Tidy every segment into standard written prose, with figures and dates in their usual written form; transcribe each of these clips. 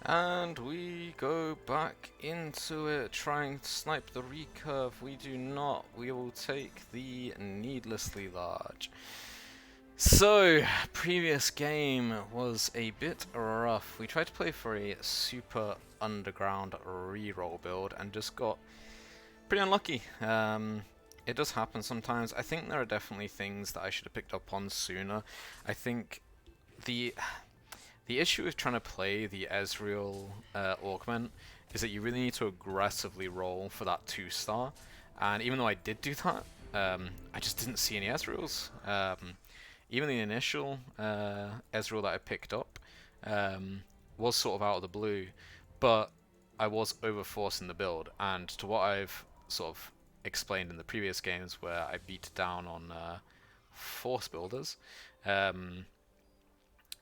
And we go back into it, trying to snipe the recurve. We do not. We will take the needlessly large. So, previous game was a bit rough. We tried to play for a super underground reroll build and just got pretty unlucky. It does happen sometimes. I think there are definitely things that I should have picked up on sooner. I think the the issue with trying to play the Ezreal augment is that you really need to aggressively roll for that 2-star, and even though I did do that, I just didn't see any Ezreals. Even the initial Ezreal that I picked up was sort of out of the blue, but I was overforcing the build, and to what I've sort of explained in the previous games where I beat down on force builders,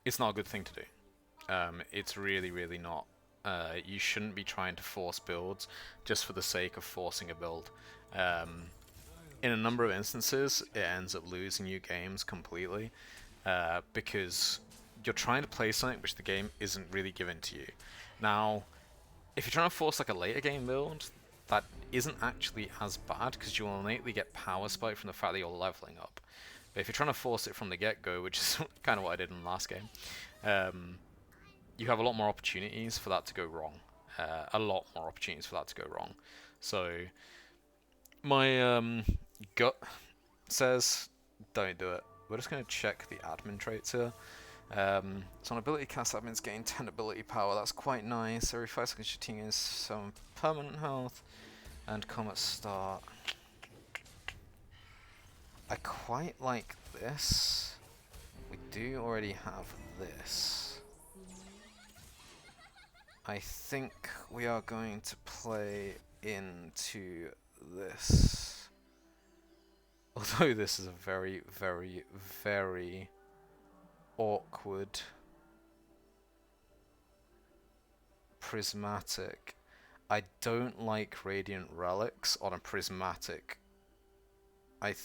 it's not a good thing to do. It's really, really not. You shouldn't be trying to force builds just for the sake of forcing a build. In a number of instances, it ends up losing you games completely because you're trying to play something which the game isn't really giving to you. Now, if you're trying to force like a later game build, that isn't actually as bad because you'll innately get power spike from the fact that you're leveling up. But if you're trying to force it from the get-go, which is kind of what I did in the last game, you have a lot more opportunities for that to go wrong. A lot more opportunities for that to go wrong. So my gut says don't do it. We're just going to check the admin traits here. So on ability cast, admins gain 10 ability power. That's quite nice. Every 5 seconds your team gains some permanent health and combat start. I quite like this. We do already have this. I think we are going to play into this. Although this is a very, very, very awkward prismatic. I don't like radiant relics on a prismatic. But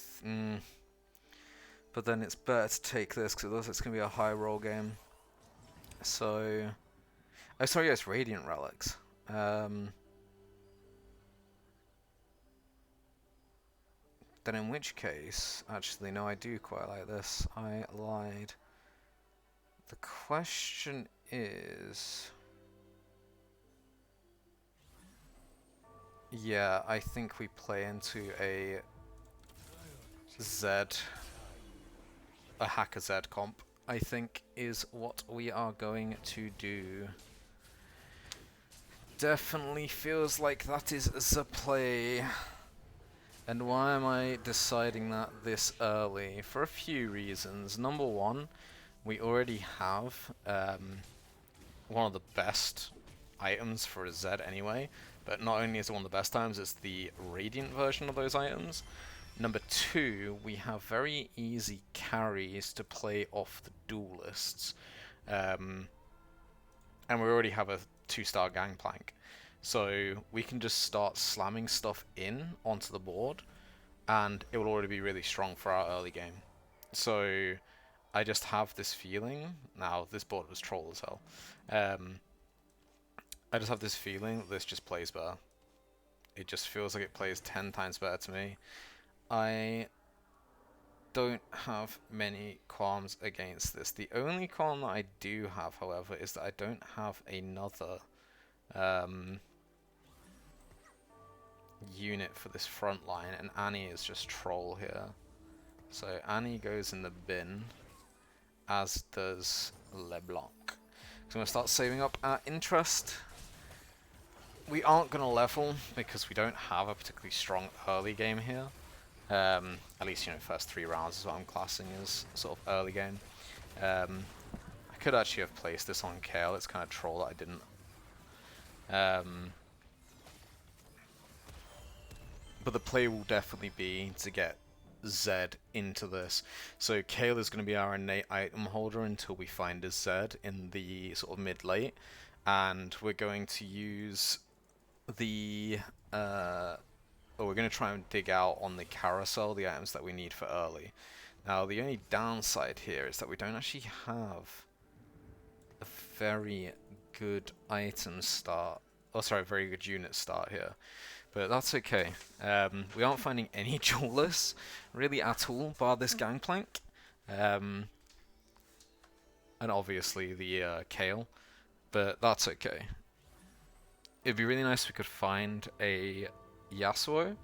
then it's better to take this because it looks like it's going to be a high roll game. So, oh sorry, yes, radiant relics. Then in which case, actually no, I do quite like this. I lied. The question is, yeah, I think we play into a Zed, a hacker Zed comp, I think is what we are going to do. Definitely feels like that is the play. And why am I deciding that this early? For a few reasons. Number one, we already have one of the best items for a Zed anyway, but not only is it one of the best items, it's the Radiant version of those items. Number two, we have very easy carries to play off the duelists. And we already have a 2-star Gangplank. So we can just start slamming stuff in onto the board, and it will already be really strong for our early game. So I just have this feeling, now this board was troll as hell, I just have this feeling that this just plays better. It just feels like it plays 10 times better to me. I don't have many qualms against this. The only qualm that I do have, however, is that I don't have another unit for this front line, and Annie is just troll here. So Annie goes in the bin, as does LeBlanc. So I'm going to start saving up our interest. We aren't going to level because we don't have a particularly strong early game here. At least, you know, first 3 rounds is what I'm classing as sort of early game. I could actually have placed this on Kale. It's kind of troll that I didn't. But the play will definitely be to get Zed into this. So Kale is going to be our innate item holder until we find a Zed in the sort of mid-late. And we're going to use the... we're going to try and dig out on the carousel the items that we need for early. Now, the only downside here is that we don't actually have a very good item start. Oh, sorry, very good unit start here. But that's okay. We aren't finding any duelists, really at all, bar this gangplank. And obviously the Kale. But that's okay. It'd be really nice if we could find a Yasuo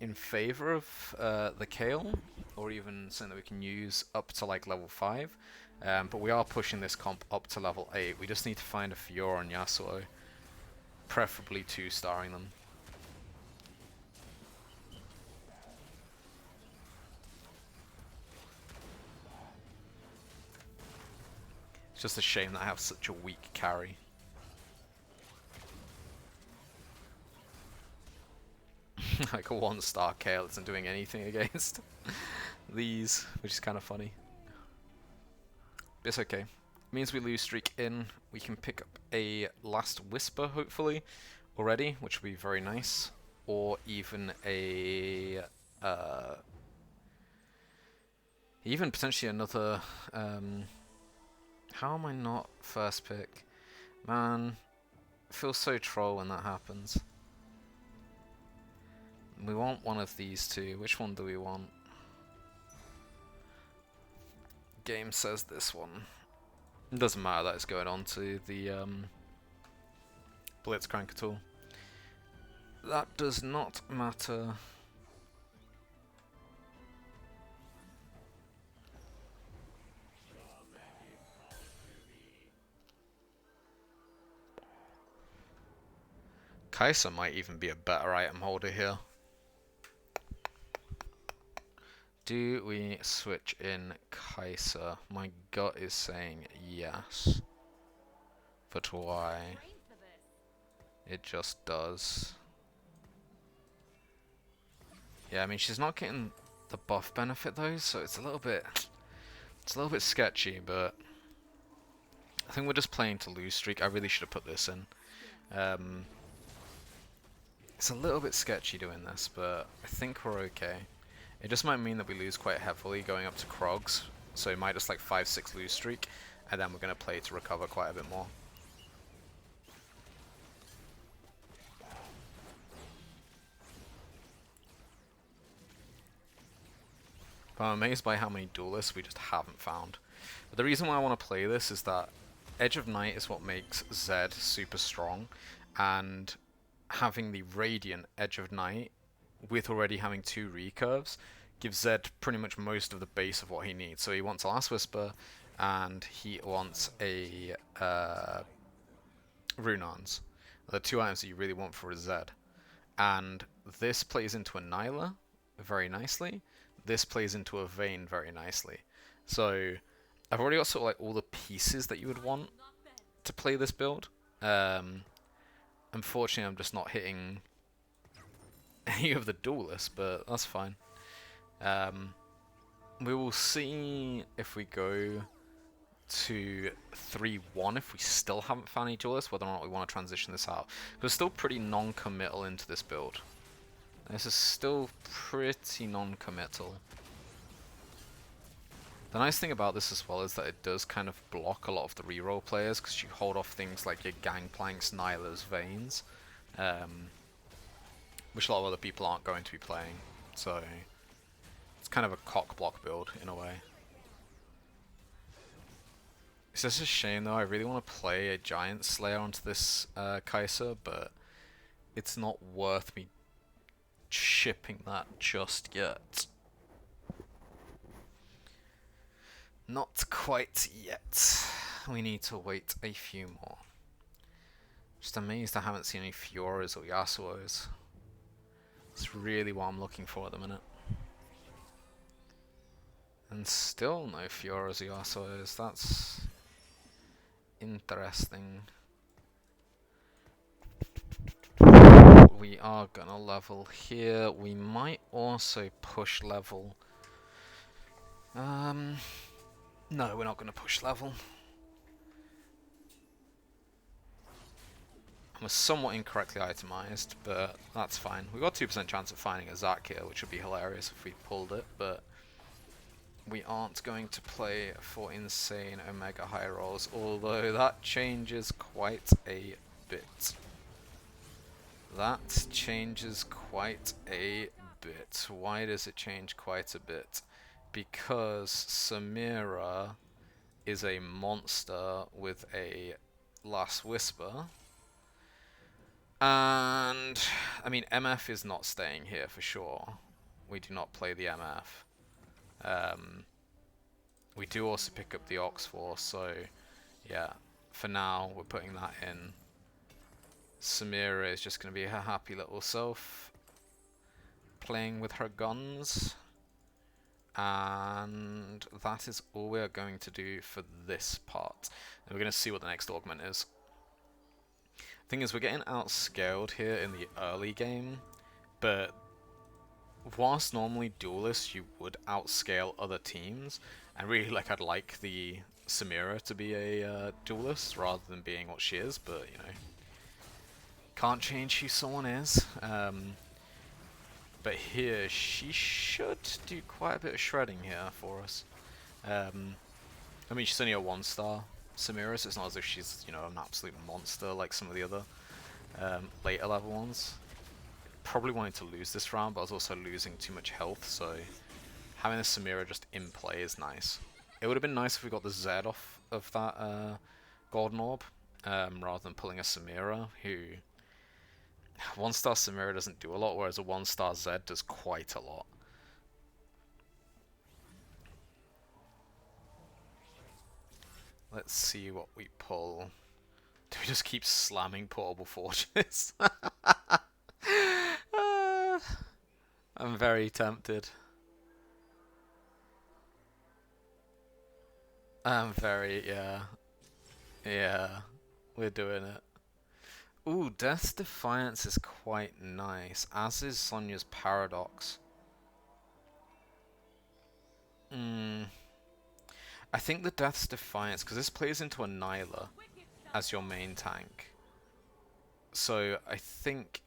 in favor of the Kale, or even something that we can use up to like level 5. But we are pushing this comp up to level 8. We just need to find a Fiora and Yasuo, preferably 2-starring them. It's just a shame that I have such a weak carry. Like a 1-star Kale isn't doing anything against these, which is kind of funny. But it's okay. It means we lose streak in. We can pick up a last Whisper, hopefully, already, which will be very nice. Or even a... even potentially another... how am I not first pick? Man, it feels so troll when that happens. We want one of these two. Which one do we want? Game says this one. It doesn't matter that it's going on to the Blitzcrank at all. That does not matter. Kai'Sa might even be a better item holder here. Do we switch in Kai'Sa? My gut is saying yes. But why? It just does. Yeah, I mean she's not getting the buff benefit though, so it's a little bit sketchy, but I think we're just playing to lose streak. I really should have put this in. It's a little bit sketchy doing this, but I think we're okay. It just might mean that we lose quite heavily going up to Krogs, so it might just like 5-6 lose streak, and then we're going to play to recover quite a bit more. But I'm amazed by how many duelists we just haven't found. But the reason why I want to play this is that Edge of Night is what makes Zed super strong, and having the Radiant Edge of Night with already having 2 recurves gives Zed pretty much most of the base of what he needs. So he wants a Last Whisper and he wants a Runans. The 2 items that you really want for a Zed. And this plays into a Nyla very nicely. This plays into a Vayne very nicely. So I've already got sort of like all the pieces that you would want to play this build. Unfortunately, I'm just not hitting any of the duelists, but that's fine. We will see if we go to 3-1 if we still haven't found any duelists, whether or not we want to transition this out. We're still pretty non-committal into this build. This is still pretty non-committal. The nice thing about this as well is that it does kind of block a lot of the reroll players, because you hold off things like your Gangplanks, Nylas, Vaynes, which a lot of other people aren't going to be playing. So it's kind of a cock block build in a way. It's just a shame though. I really want to play a Giant Slayer onto this Kai'Sa, but it's not worth me shipping that just yet. Not quite yet. We need to wait a few more. Just amazed I haven't seen any Fioras or Yasuos. It's really what I'm looking for at the minute. And still no Fioras or Yasuos. That's interesting. We are gonna level here. We might also push level. No, we're not going to push level. I'm somewhat incorrectly itemized, but that's fine. We've got 2% chance of finding a Zac here, which would be hilarious if we pulled it, but we aren't going to play for insane Omega high rolls, although that changes quite a bit. That changes quite a bit. Why does it change quite a bit? Because Samira is a monster with a Last Whisper. And, I mean, MF is not staying here for sure. We do not play the MF. We do also pick up the Ox Force, so yeah, for now we're putting that in. Samira is just going to be her happy little self, playing with her guns. And that is all we are going to do for this part. And we're going to see what the next augment is. Thing is, we're getting outscaled here in the early game, but whilst normally duelists you would outscale other teams, and really I'd like the Samira to be a duelist rather than being what she is, but you know, can't change who someone is. But here she should do quite a bit of shredding here for us. I mean, she's only a 1-star Samira, so it's not as if she's, you know, an absolute monster like some of the other later level ones. Probably wanted to lose this round, but I was also losing too much health, so having the Samira just in play is nice. It would have been nice if we got the Zed off of that Golden Orb, rather than pulling a Samira, who... 1-star Samira doesn't do a lot, whereas a 1-star Zed does quite a lot. Let's see what we pull. Do we just keep slamming portable forges? I'm very tempted. I'm very, yeah. Yeah, we're doing it. Ooh, Death's Defiance is quite nice, as is Sonya's Paradox. I think the Death's Defiance, because this plays into a Nyla as your main tank. So I think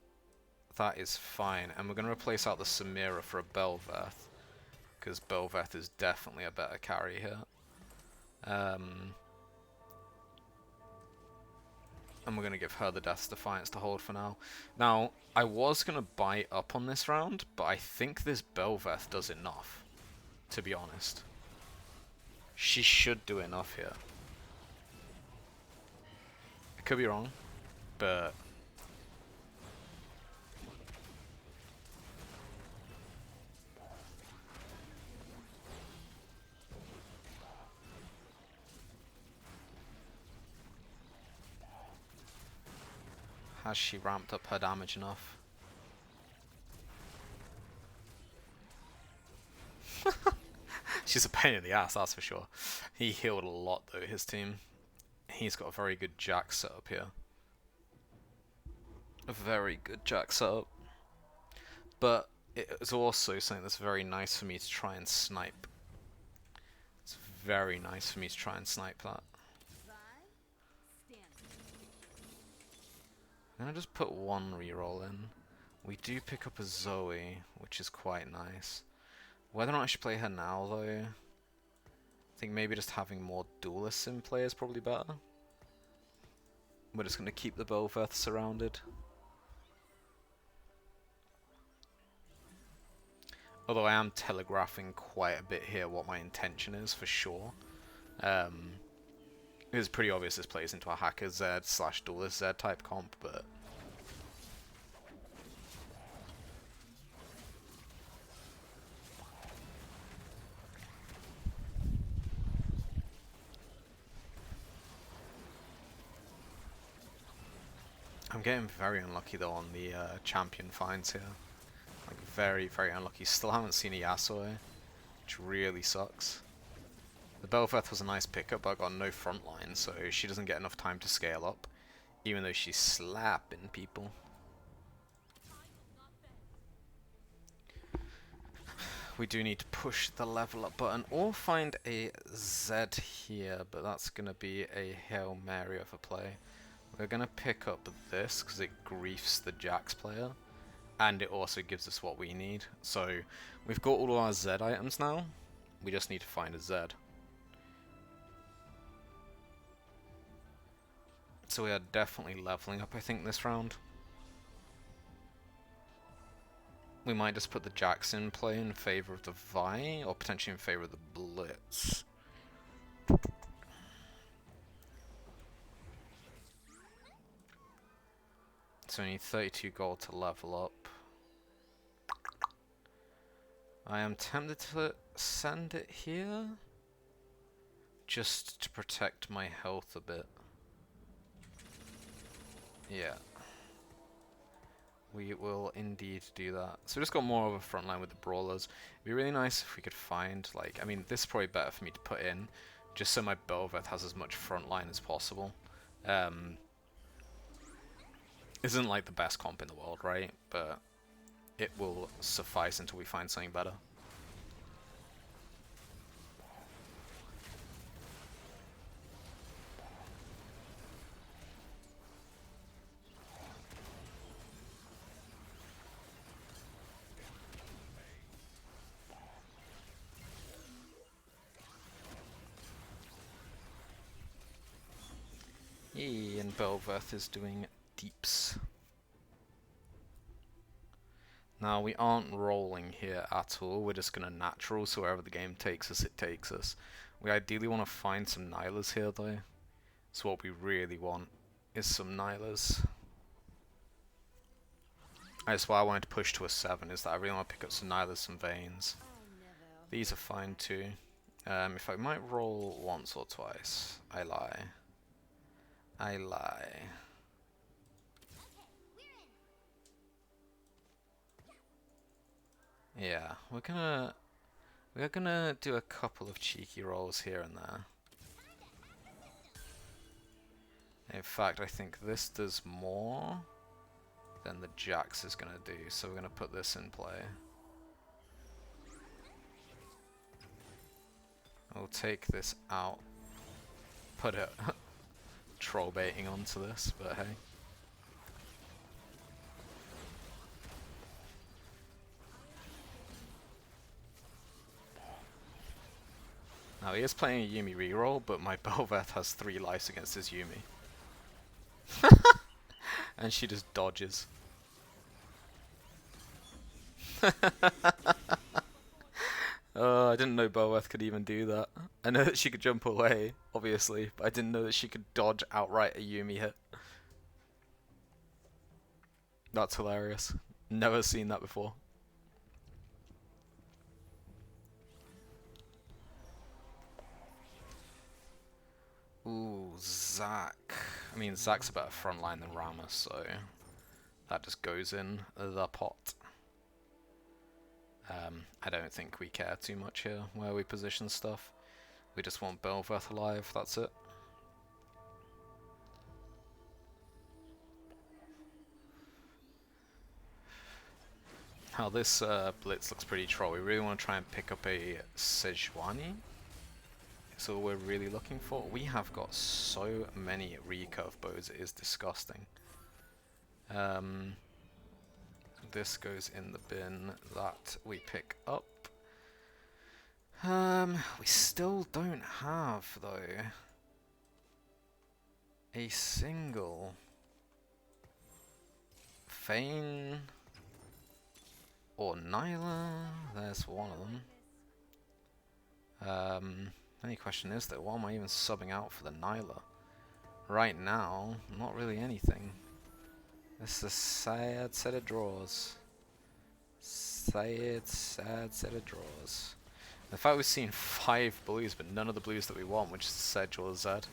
that is fine, and we're going to replace out the Samira for a Belveth, because Belveth is definitely a better carry here. And we're going to give her the Death's Defiance to hold for now. Now, I was going to buy up on this round, but I think this Belveth does enough, to be honest. She should do enough here. I could be wrong, but... has she ramped up her damage enough? She's a pain in the ass, that's for sure. He healed a lot though, his team. He's got a very good Jack setup here. A very good Jack setup. But it's also something that's very nice for me to try and snipe. It's very nice for me to try and snipe that. I'm gonna just put one reroll in. We do pick up a Zoe, which is quite nice. Whether or not I should play her now, though, I think maybe just having more duelists in play is probably better. We're just gonna keep the Belveth surrounded. Although I am telegraphing quite a bit here what my intention is, for sure. It's pretty obvious this plays into a Hacker Zed / Duelist Zed type comp, but... I'm getting very unlucky though on the champion finds here. Like very, very unlucky. Still haven't seen a Yasuo, which really sucks. The Belveth was a nice pickup, but I got no front line, so she doesn't get enough time to scale up, even though she's slapping people. We do need to push the level up button, or find a Zed here, but that's going to be a Hail Mary of a play. We're going to pick up this, because it griefs the Jax player, and it also gives us what we need. So, we've got all of our Zed items now. We just need to find a Zed. So we are definitely leveling up, I think, this round. We might just put the Jax in play in favor of the Vi, or potentially in favor of the Blitz. So we need 32 gold to level up. I am tempted to send it here, just to protect my health a bit. Yeah. We will indeed do that. So we just got more of a front line with the brawlers. It'd be really nice if we could find, like, I mean, this is probably better for me to put in, just so my Belveth has as much front line as possible. Isn't like the best comp in the world, right? But it will suffice until we find something better. Yee, and Belveth is doing deeps. Now, we aren't rolling here at all, we're just going to natural, so wherever the game takes us, it takes us. We ideally want to find some Nihilers here, though. So what we really want is some Nihilers. That's why I wanted to push to a 7, is that I really want to pick up some Nihilers, some Veins. These are fine too. If I might roll once or twice, I lie. I lie. Yeah, we're gonna do a couple of cheeky rolls here and there. In fact, I think this does more than the Jax is gonna do, so we're gonna put this in play. We'll take this out. Put it troll baiting onto this, but hey. Now he is playing a Yuumi reroll, but my Belveth has 3 lives against his Yuumi. And she just dodges. Oh, I didn't know Belveth could even do that. I know that she could jump away, obviously, but I didn't know that she could dodge outright a Yuumi hit. That's hilarious. Never seen that before. Ooh, Zac. I mean, Zac's a better front line than Rammus, so that just goes in the pot. I don't think we care too much here where we position stuff. We just want Belveth alive, that's it. Now this blitz looks pretty troll. We really want to try and pick up a Sejuani. So we're really looking for. We have got so many recurve bows, it is disgusting. This goes in the bin that we pick up. We still don't have, though, a single Fane or Nyla. There's one of them. Only question is, though, what am I even subbing out for the Nyla? Right now, not really anything. This is a sad set of draws. Sad set of draws. The fact we've seen 5 blues, but none of the blues that we want, which is Sedge or Zed.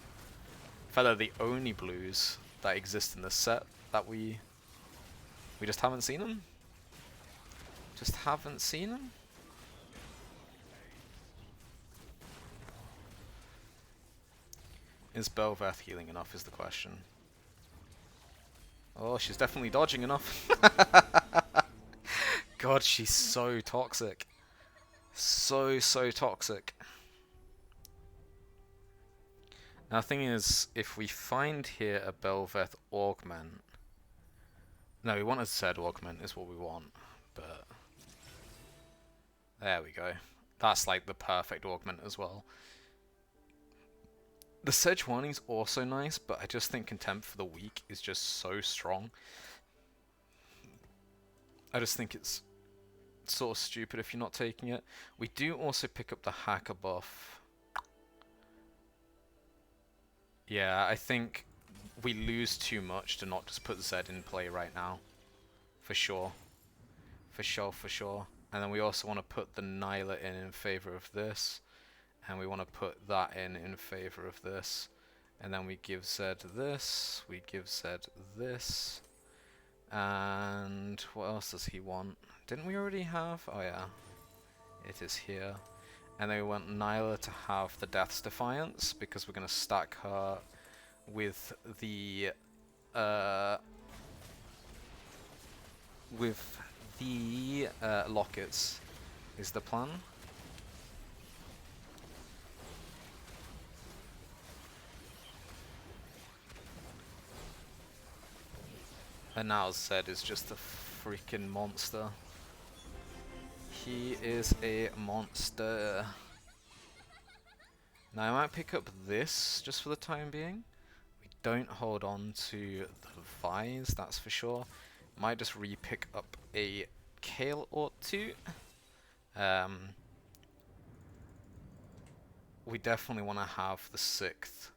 In fact, they're the only blues that exist in the set that we just haven't seen them. Just haven't seen them. Is Belveth healing enough is the question. Oh, she's definitely dodging enough. God, she's so toxic. So toxic. Now the thing is, if we find here a Belveth augment... No, we want a Zed augment is what we want, but... There we go. That's like the perfect augment as well. The Sejuani's also nice, but I just think Contempt for the Weak is just so strong. I just think it's sort of stupid if you're not taking it. We do also pick up the Hacker buff. Yeah, I think we lose too much to not just put Zed in play right now. For sure. For sure, for sure. And then we also want to put the Nyla in favor of this. And we want to put that in favor of this. And then we give Zed this. We give Zed this. And what else does he want? Didn't we already have? Oh yeah. It is here. And then we want Nyla to have the Death's Defiance, because we're going to stack her with the lockets is the plan. And now Zed is just a freaking monster. He is a monster. Now I might pick up this just for the time being. We don't hold on to the Vise, that's for sure. Might just re-pick up a Kale or two. We definitely want to have the 6th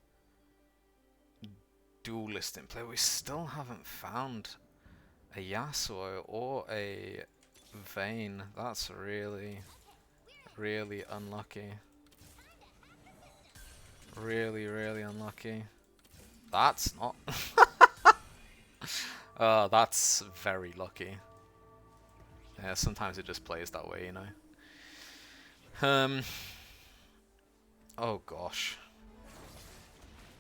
duelist in play. We still haven't found a Yasuo or a Vayne. That's really, really unlucky. Really, really unlucky. That's not. That's very lucky. Yeah, sometimes it just plays that way, you know. Oh gosh.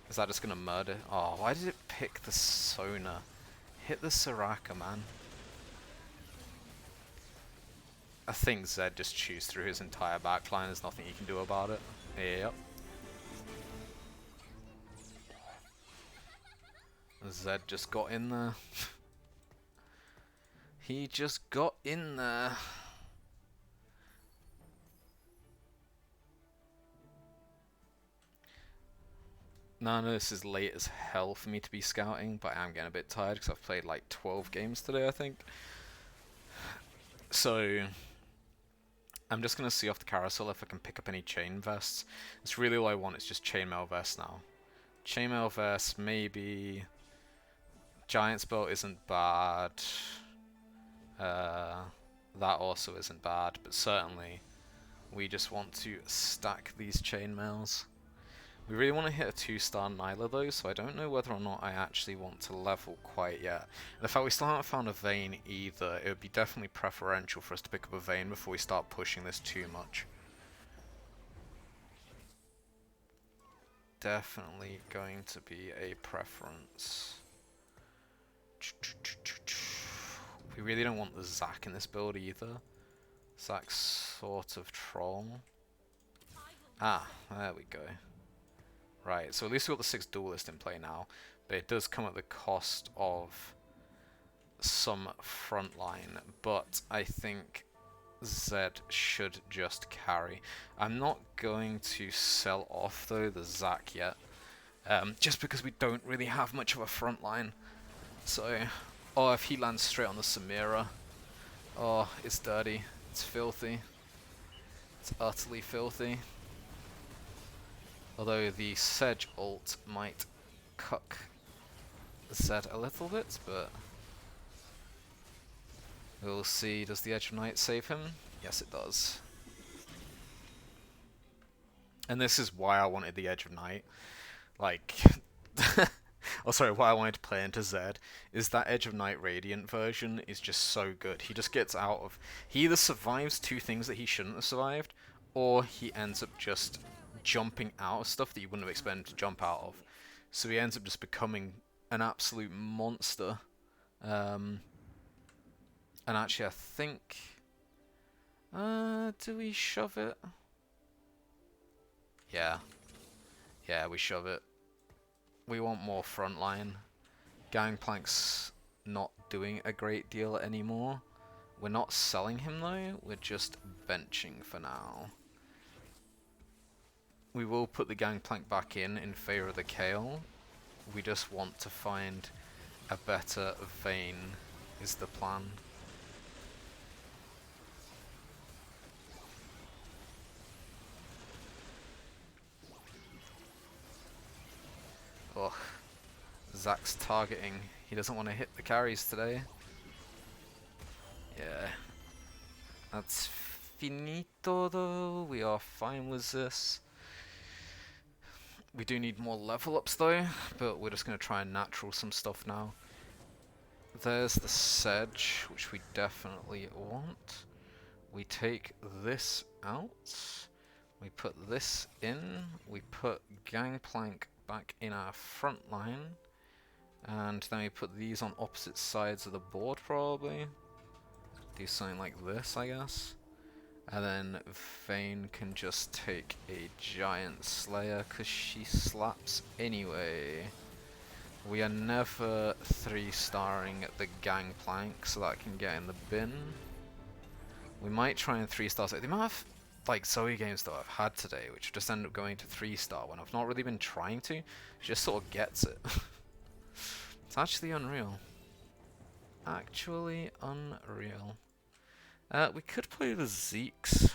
Is that just gonna murder? Oh, why did it pick the Sona? Hit the Soraka, man. I think Zed just chews through his entire backline. There's nothing you can do about it. Yep. Zed just got in there. He just got in there. Now I know this is late as hell for me to be scouting, but I am getting a bit tired because I've played like 12 games today, I think. So I'm just going to see off the carousel if I can pick up any chain vests. It's really all I want, it's just chainmail vests now. Chainmail vest, maybe. Giant's bow isn't bad. That also isn't bad, but certainly we just want to stack these chainmails. We really want to hit a 2-star Nyla though, so I don't know whether or not I actually want to level quite yet. And the fact we still haven't found a Vayne either, it would be definitely preferential for us to pick up a Vayne before we start pushing this too much. Definitely going to be a preference. We really don't want the Zac in this build either. Zac's sort of troll. Ah, there we go. Right, so at least we've got the 6th duelist in play now, but it does come at the cost of some frontline, but I think Zed should just carry. I'm not going to sell off though the Zac yet, just because we don't really have much of a frontline. So, oh, if he lands straight on the Samira, oh, it's dirty, it's filthy, it's utterly filthy. Although the Sedge ult might cuck Zed a little bit, but we'll see. Does the Edge of Night save him? Yes, it does. And this is why I wanted the Edge of Night. Like, oh sorry, why I wanted to play into Zed is that Edge of Night Radiant version is just so good. He just gets out of... He either survives 2 things that he shouldn't have survived, or he ends up just jumping out of stuff that you wouldn't have expected him to jump out of. So he ends up just becoming an absolute monster. And actually I think... do we shove it? Yeah. Yeah, we shove it. We want more frontline. Gangplank's not doing a great deal anymore. We're not selling him though, we're just benching for now. We will put the Gangplank back in favour of the Kale. We just want to find a better Vayne is the plan. Ugh. Zach's targeting. He doesn't want to hit the carries today. Yeah. That's finito though. We are fine with this. We do need more level ups though, but we're just going to try and natural some stuff now. There's the Sedge, which we definitely want. We take this out. We put this in. We put Gangplank back in our front line. And then we put these on opposite sides of the board probably. Do something like this, I guess. And then Vayne can just take a giant Slayer because she slaps anyway. We are never 3-starring the Gangplank, so that can get in the bin. We might try and 3-star. The amount of like Zoe games that I've had today, which just end up going to 3-star when I've not really been trying to, she just sort of gets it. It's actually unreal. Actually unreal. We could play the Zeeks.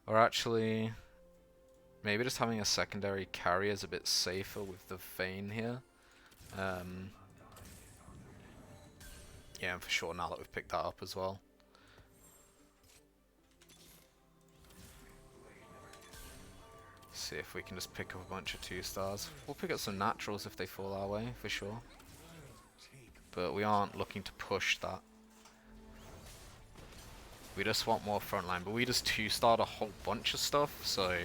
Or actually, maybe just having a secondary carry is a bit safer with the Vayne here. Yeah, for sure now that we've picked that up as well. See if we can just pick up a bunch of 2-stars. We'll pick up some naturals if they fall our way, for sure. But we aren't looking to push that. We just want more frontline, but we just 2-starred a whole bunch of stuff, so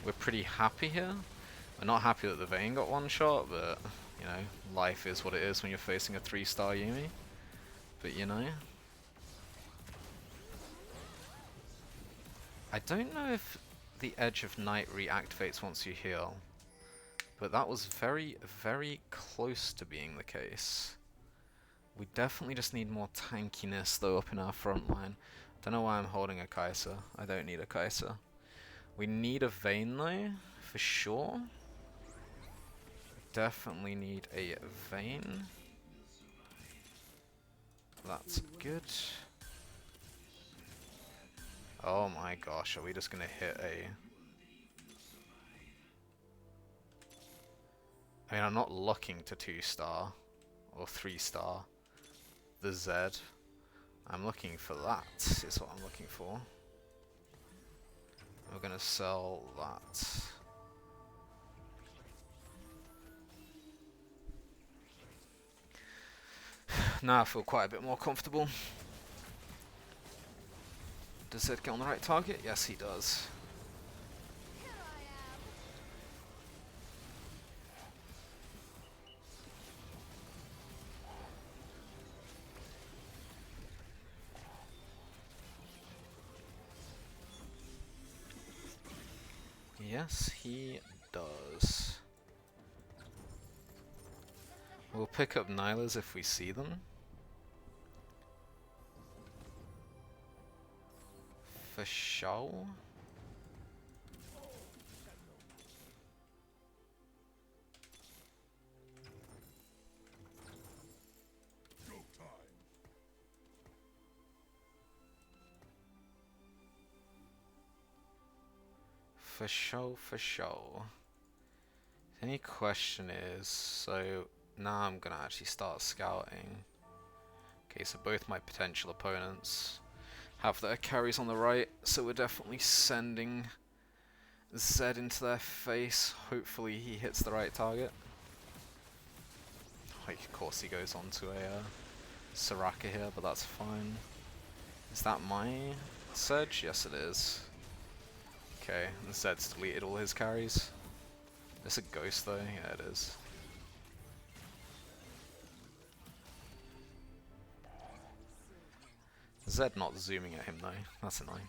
we're pretty happy here. We're not happy that the Vayne got 1 shot, but you know, life is what it is when you're facing a 3-star Yuumi. But you know, I don't know if the Edge of Night reactivates once you heal, but that was very, very close to being the case. We definitely just need more tankiness though up in our front line. Don't know why I'm holding a Kai'Sa. I don't need a Kai'Sa. We need a Vayne though, for sure. Definitely need a Vayne. That's good. Oh my gosh, are we just gonna hit a... I mean, I'm not looking to 2-star or 3-star the Zed. I'm looking for that, is what I'm looking for. We're gonna sell that. Now I feel quite a bit more comfortable. Does Zed get on the right target? Yes, he does. Yes, he does. We'll pick up Nylas if we see them. For sure. For sure, for sure. The only question is, so now I'm gonna actually start scouting. Okay, so both my potential opponents have their carries on the right, so we're definitely sending Zed into their face. Hopefully he hits the right target. Like, of course he goes on to a Soraka here, but that's fine. Is that my Sedge? Yes it is. Okay, and Zed's deleted all his carries. It's a ghost though, yeah it is. Zed not zooming at him though, that's annoying.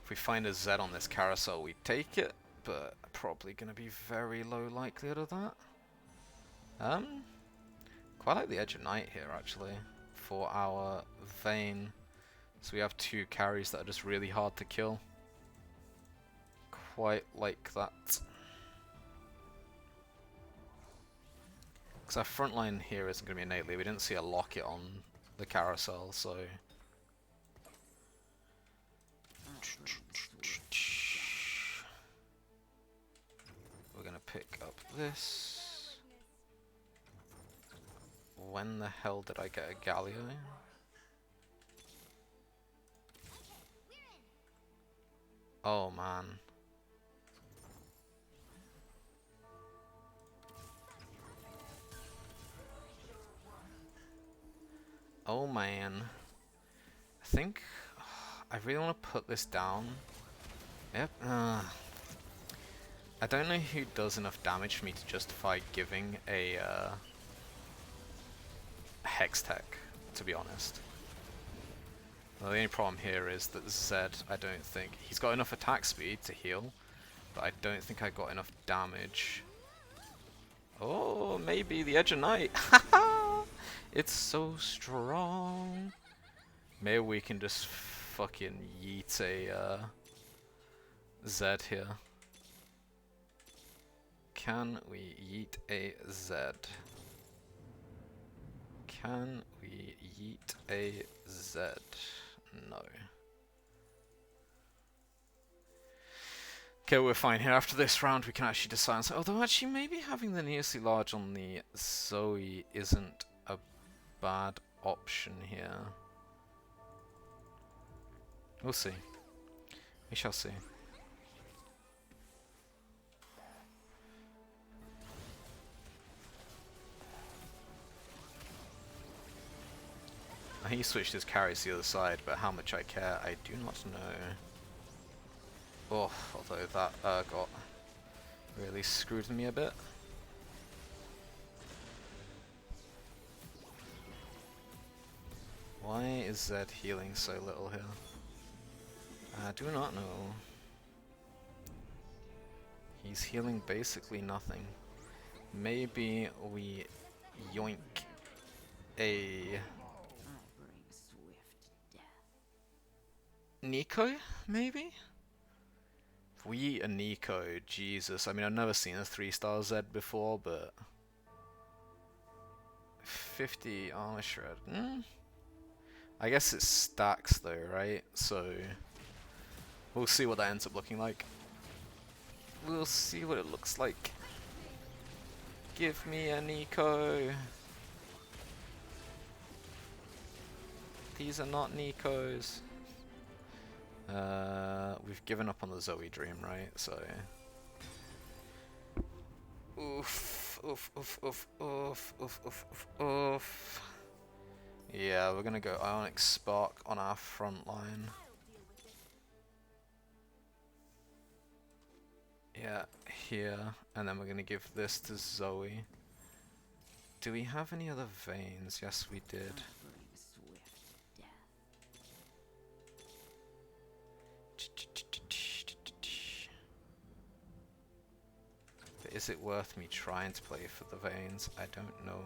If we find a Zed on this carousel we take it, but probably gonna be very low likelihood of that. Quite like the Edge of Night here actually, for our Vayne So we have two carries that are just really hard to kill. Quite like that. Because our front line here isn't going to be innately. We didn't see a locket on the carousel, so... We're going to pick up this. When the hell did I get a Galio? Oh man. Oh man. I think I really want to put this down. Yep. I don't know who does enough damage for me to justify giving a Hex Tech, to be honest. Well, the only problem here is that Zed, I don't think... He's got enough attack speed to heal, but I don't think I got enough damage. Oh, maybe the Edge of Night! It's so strong! Maybe we can just fucking yeet a Zed here. Can we yeet a Zed? Can we yeet a Zed? No. Okay, we're fine here. After this round, we can actually decide. Although, actually, maybe having the needlessly large on the Zoe isn't a bad option here. We'll see. We shall see. He switched his carries to the other side, but how much I care, I do not know. Oh, although that got really screwed me a bit. Why is Zed healing so little here? I do not know. He's healing basically nothing. Maybe we yoink a... Nico, maybe? If we eat a Nico, Jesus. I mean, I've never seen a 3-star Z before, but... 50 armor shred. I guess it stacks though, right? So... We'll see what that ends up looking like. We'll see what it looks like. Give me a Nico. These are not Nikos. We've given up on the Zoe dream, right? So... Oof, oof, oof, oof, oof, oof, oof, oof, oof. Yeah, we're gonna go Ionic Spark on our front line. Yeah, here. And then we're gonna give this to Zoe. Do we have any other veins? Yes, we did. But is it worth me trying to play for the veins? I don't know.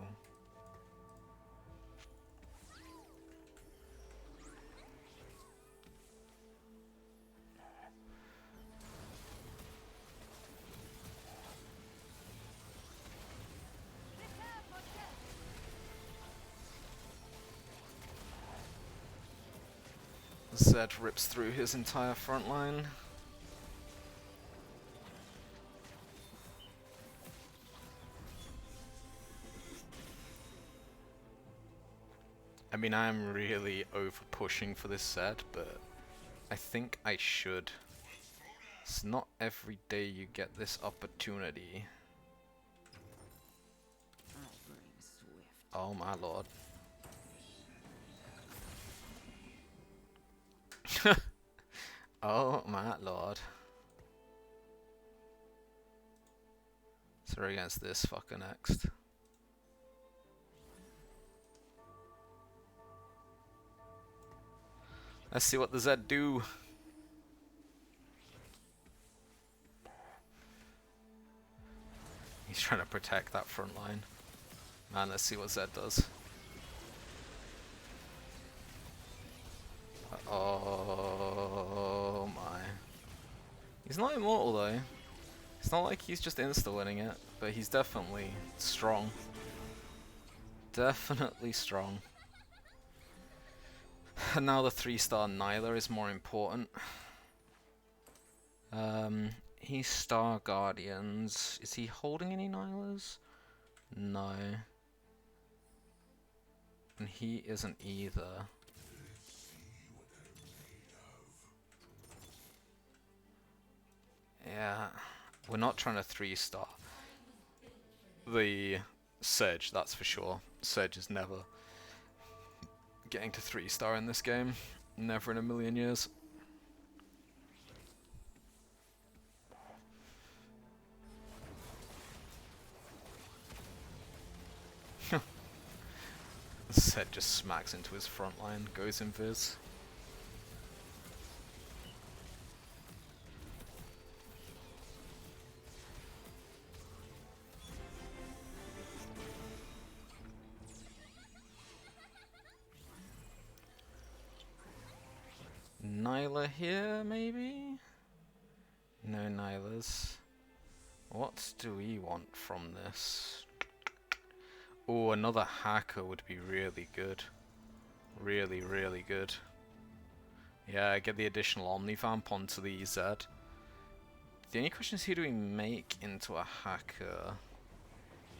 Zed rips through his entire front line. I mean, I'm really over pushing for this Zed, but I think I should. It's not every day you get this opportunity. Oh my lord. Oh my lord. So we're against this fucker next. Let's see what the Zed do. He's trying to protect that front line. Man, let's see what Zed does. He's not immortal though. It's not like he's just insta-winning it, but he's definitely strong. Definitely strong. And now the 3-star Nyla is more important. He's Star Guardians. Is he holding any Nylas? No. And he isn't either. Yeah. We're not trying to 3-star the Sedge, that's for sure. Sedge is never getting to 3-star in this game. Never in a million years. Zed just smacks into his front line, goes invis. Nyla here, maybe? No Nylas. What do we want from this? Oh, another hacker would be really good. Really, really good. Yeah, get the additional Omnivamp onto the Zed. The only question is, who do we make into a hacker?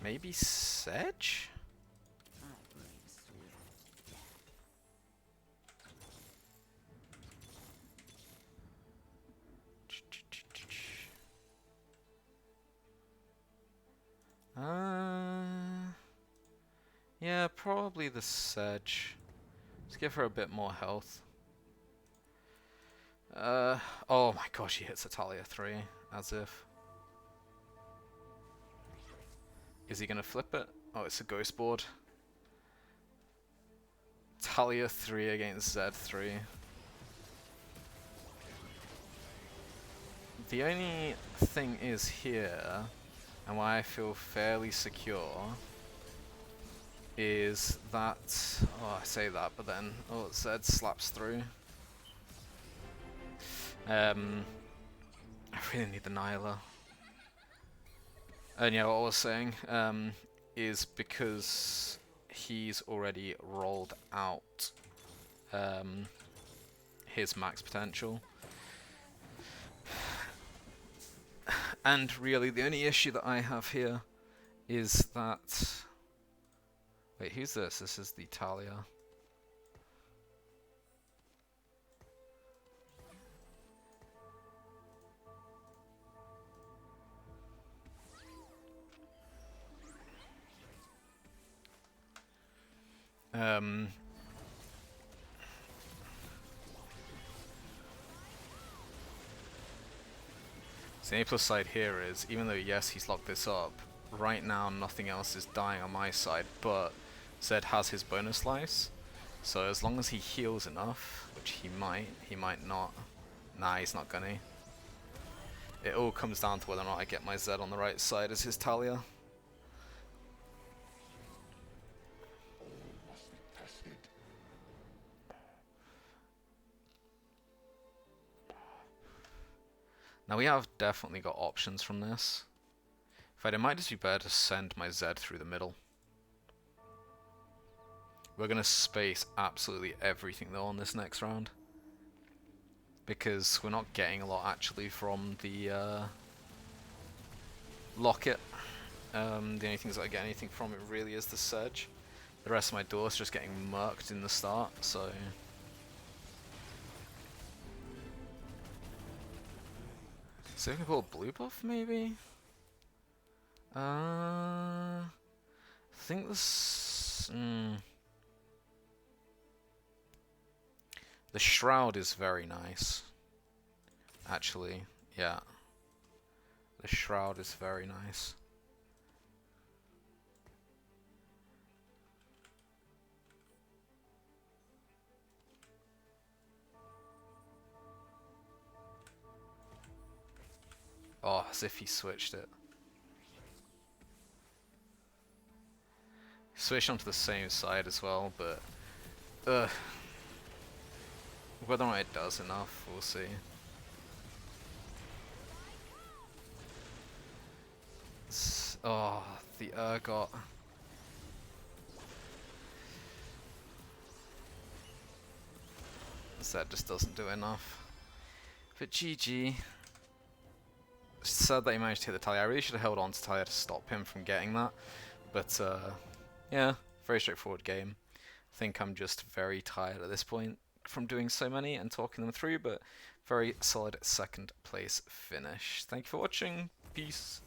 Maybe Sedge? Yeah, probably the Sedge. Let's give her a bit more health. Oh my gosh, she hits a Talia 3, as if. Is he gonna flip it? Oh, it's a ghost board. Talia 3 against Zed 3. The only thing is here, and why I feel fairly secure, is that, oh, I say that, but then, oh, Zed slaps through. I really need the Nyla. And yeah, what I was saying, is because he's already rolled out his max potential. And really, the only issue that I have here is that... Wait, who's this? This is the Talia. So the A plus side here is, even though yes, he's locked this up, right now nothing else is dying on my side, but Zed has his bonus slice, so as long as he heals enough, which he might not. Nah, he's not gonna. It all comes down to whether or not I get my Zed on the right side as his Talia. Now we have definitely got options from this. In fact, it might just be better to send my Zed through the middle. We're going to space absolutely everything though on this next round. Because we're not getting a lot actually from the Locket. The only things I get anything from it really is the Sedge. The rest of my doors just getting murked in the start, so... So we can pull a blue buff, maybe? I think this... The Shroud is very nice. Actually, yeah. The Shroud is very nice. Oh, as if he switched it. Switched onto the same side as well, but... whether or not it does enough, we'll see. Oh, the Urgot. Zed just doesn't do enough. But GG. Sad that he managed to hit the Talia. I really should have held on to Talia to stop him from getting that. But, yeah, very straightforward game. I think I'm just very tired at this point from doing so many and talking them through, but very solid second place finish. Thank you for watching. Peace.